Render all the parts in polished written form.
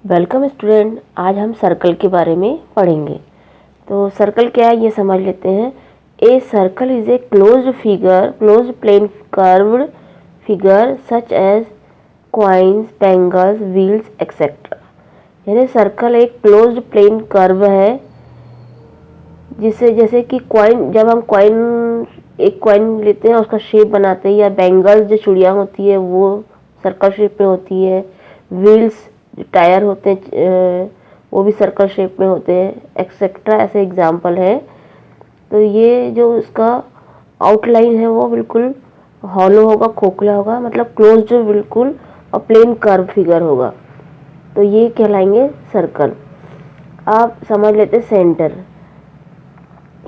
Welcome student. आज हम circle के बारे में पढ़ेंगे। तो सर्कल क्या है ये समझ लेते हैं। A circle is a close plane curved figure such as coins, bangles, wheels etcetera. यानी सर्कल एक क्लोज्ड प्लेन कर्व है जिसे जैसे कि कॉइन, जब हम एक कॉइन लेते हैं उसका शेप बनाते हैं, या बैंगल्स जो चूड़ियाँ होती है वो सर्कल शेप में होती है, व्हील्स टायर होते हैं वो भी सर्कल शेप में होते हैं, एक्सेट्रा ऐसे एग्जाम्पल है। तो ये जो इसका आउटलाइन है वो बिल्कुल हॉलो होगा, खोखला होगा, मतलब क्लोज्ड बिल्कुल, और प्लेन कर्व फिगर होगा। तो ये कहलाएंगे सर्कल। आप समझ लेते सेंटर।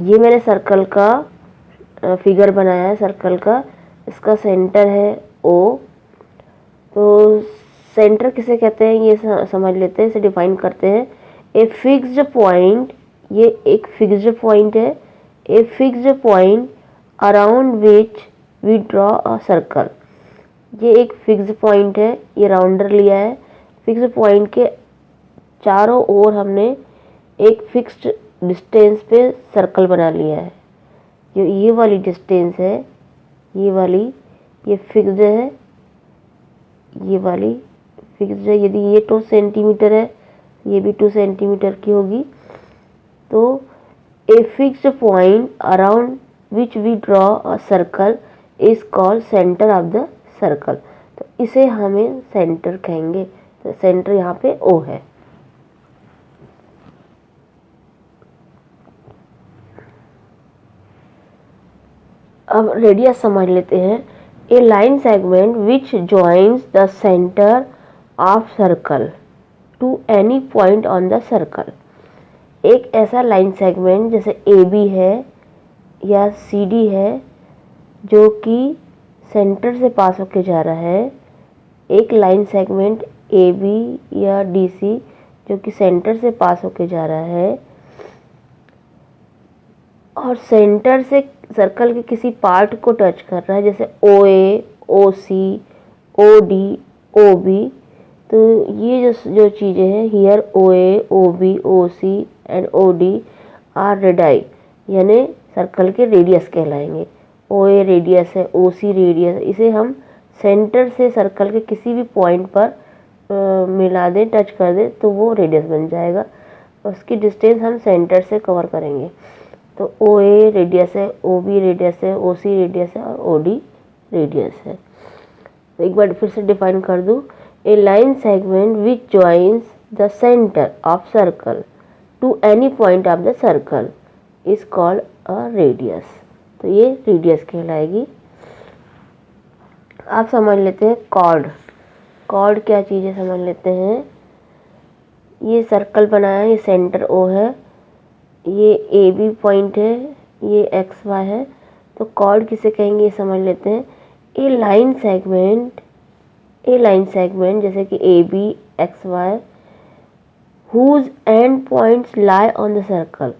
ये मैंने सर्कल का फिगर बनाया है सर्कल का। इसका सेंटर है ओ। तो सेंटर किसे कहते हैं ये समझ लेते हैं, इसे डिफाइन करते हैं। ए फिक्स्ड पॉइंट, ये एक फिक्स्ड पॉइंट है। A fixed point around which we draw a circle. ये एक फिक्स्ड पॉइंट है, ये राउंडर लिया है। फिक्स्ड पॉइंट के चारों ओर हमने एक फिक्स्ड डिस्टेंस पे सर्कल बना लिया है। जो ये वाली डिस्टेंस है, ये वाली, ये फिक्स्ड है, ये वाली फिक्स्ड है। यदि ये 2 सेंटीमीटर है, ये भी 2 सेंटीमीटर की होगी। तो a fixed point around which we draw a circle is called centre of the circle. तो इसे हमें सेंटर कहेंगे। तो सेंटर यहाँ पे ओ है। अब रेडियस समझ लेते हैं। A line segment which joins the centre of circle to any point on the circle. एक ऐसा लाइन सेगमेंट जैसे ए बी है या सी डी है जो कि सेंटर से पास होके जा रहा है। एक लाइन सेगमेंट ए बी या डी सी जो कि सेंटर से पास होके जा रहा है और सेंटर से सर्कल के किसी पार्ट को टच कर रहा है, जैसे ओ A, O C, O D, O B. तो ये जो चीज़ें हैं, here O A, O B, O C and O D are radii, यानी सर्कल के रेडियस कहलाएंगे। ओ ए रेडियस है, ओ सी रेडियस है। इसे हम सेंटर से सर्कल के किसी भी पॉइंट पर मिला दें, टच कर दें, तो वो रेडियस बन जाएगा। उसकी डिस्टेंस हम सेंटर से कवर करेंगे। तो ओ ए रेडियस है, ओ बी रेडियस है, ओ सी रेडियस है और ओ डी रेडियस है। तो एक बार फिर से डिफाइन कर दूँ। A line segment which joins the centre of circle to any point of the circle is called a radius. तो ये रेडियस कहलाएगी। आप समझ लेते हैं कॉर्ड। कॉर्ड क्या चीज़ है समझ लेते हैं। ये सर्कल बनाया है, ये सेंटर ओ है, ये ए बी पॉइंट है, ये एक्स वाई है। तो कॉर्ड किसे कहेंगे ये समझ लेते हैं। ए लाइन सेगमेंट जैसे कि A B X Y whose end points lie on the circle.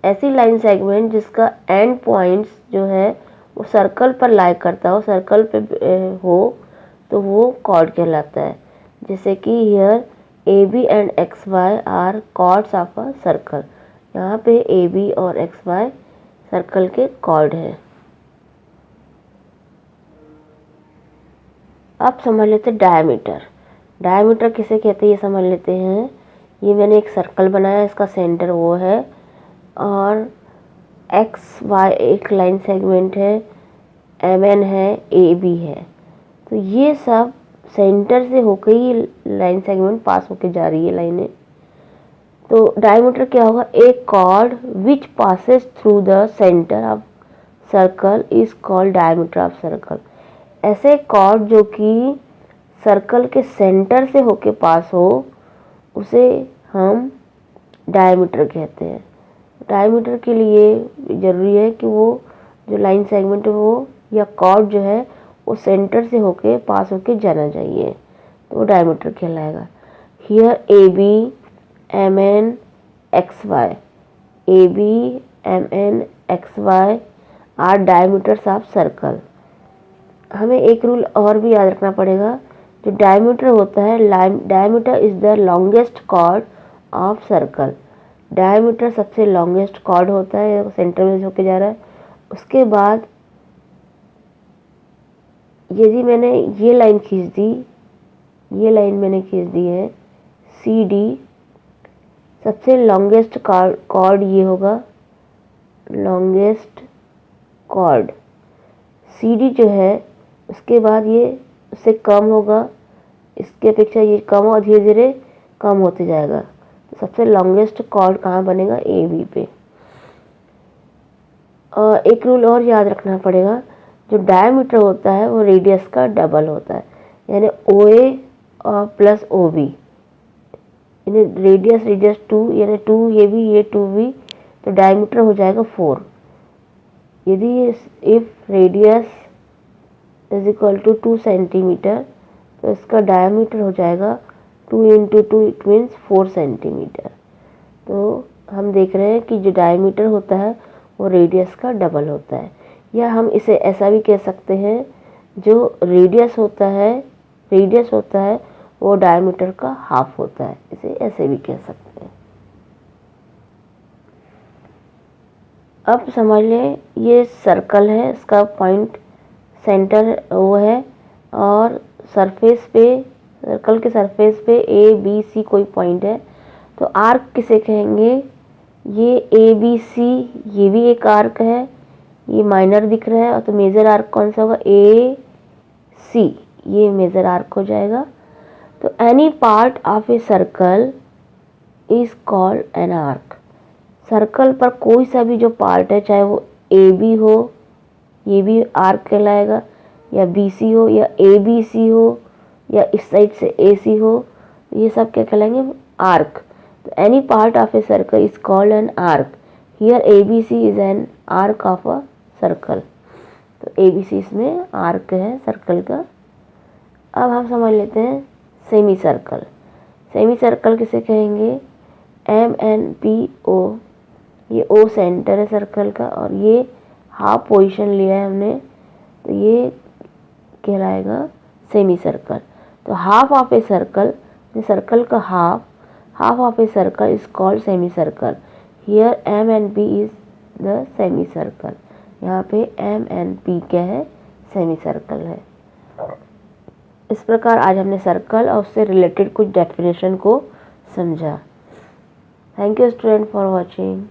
ऐसी लाइन सेगमेंट जिसका एंड पॉइंट्स जो है वो सर्कल पर लाई करता हो, सर्कल पे हो, तो वो कॉर्ड कहलाता है। जैसे कि here A B and X Y are chords of a circle. यहाँ पे ए बी और एक्स वाई सर्कल के कॉर्ड है। अब समझ लेते हैं डायमीटर। डायमीटर किसे कहते हैं ये समझ लेते हैं। ये मैंने एक सर्कल बनाया, इसका सेंटर वो है और एक्स वाई एक लाइन सेगमेंट है, एम एन है, ए बी है। तो ये सब सेंटर से होकर ही लाइन सेगमेंट पास होके जा रही है लाइनें। तो डायमीटर क्या होगा। A chord which passes through the centre of circle is called diameter of circle. ऐसे कॉर्ड जो कि सर्कल के सेंटर से होके पास हो उसे हम डायमीटर कहते हैं। डायमीटर के लिए ज़रूरी है कि वो जो लाइन सेगमेंट है वो या कॉर्ड जो है वो सेंटर से होके पास होके जाना चाहिए, तो वो डायमीटर कहलाएगा। Here A B M N X Y, A B M N X Y are diameters of circle. हमें एक रूल और भी याद रखना पड़ेगा जो डायमीटर होता है, diameter is the longest chord of circle. Diameter सबसे लॉन्गेस्ट कॉर्ड होता है, सेंटर में होके जा रहा है। उसके बाद यदि मैंने ये लाइन खींच दी, ये लाइन मैंने खींच दी है सी डी, सबसे लॉन्गेस्ट कॉर्ड ये होगा, लॉन्गेस्ट कॉर्ड सी डी जो है। उसके बाद ये उससे कम होगा, इसके अपेक्षा ये कम और धीरे धीरे कम होते जाएगा। तो सबसे लॉन्गेस्ट कॉर्ड कहाँ बनेगा, ए बी पे। और एक रूल और याद रखना पड़ेगा, जो डायमीटर होता है वो रेडियस का डबल होता है, यानी ओ ए और प्लस ओ बी, यानी रेडियस 2, यानी 2 ये भी, ये 2 भी, तो डायमीटर हो जाएगा 4। यदि if radius is equal to 2 centimetre, तो इसका डायमीटर हो जाएगा 2 इंटू 2, इट मीन्स 4 सेंटीमीटर। तो हम देख रहे हैं कि जो डायमीटर होता है वो रेडियस का डबल होता है। या हम इसे ऐसा भी कह सकते हैं, जो रेडियस होता है वो डायमीटर का हाफ होता है, इसे ऐसे भी कह सकते हैं। अब समझ लें ये सर्कल है, इसका पॉइंट सेंटर वो है, और सरफेस पे, सर्कल के सरफेस पे ए बी सी कोई पॉइंट है। तो आर्क किसे कहेंगे, ये ए बी सी, ये भी एक आर्क है, ये माइनर दिख रहा है, और तो मेजर आर्क कौन सा होगा, ए सी, ये मेजर आर्क हो जाएगा। तो any part of a circle is called an arc. Circle पर कोई सा भी जो पार्ट है, चाहे वो ए बी हो, ये भी आर्क कहलाएगा, या बी सी हो, या ए बी सी हो, या इस साइड से ए सी हो, ये सब क्या कहलाएंगे, आर्क। तो any part of a circle is called an arc. Here A B C is an arc of a circle. तो ए बी सी इसमें आर्क है सर्कल का। अब हम समझ लेते हैं सेमी सर्कल। सेमी सर्कल किसे कहेंगे, एम एन पी ओ, ये ओ सेंटर है सर्कल का, और ये हाफ पोजीशन लिया है हमने, तो ये कहलाएगा सेमी सर्कल। तो half of a circle, circle का half of a circle is called semicircle. Here M and P is the semicircle. यहाँ पे एम एंड पी क्या है, सेमी सर्कल है। इस प्रकार आज हमने सर्कल और उससे रिलेटेड कुछ डेफिनेशन को समझा। Thank you student for watching.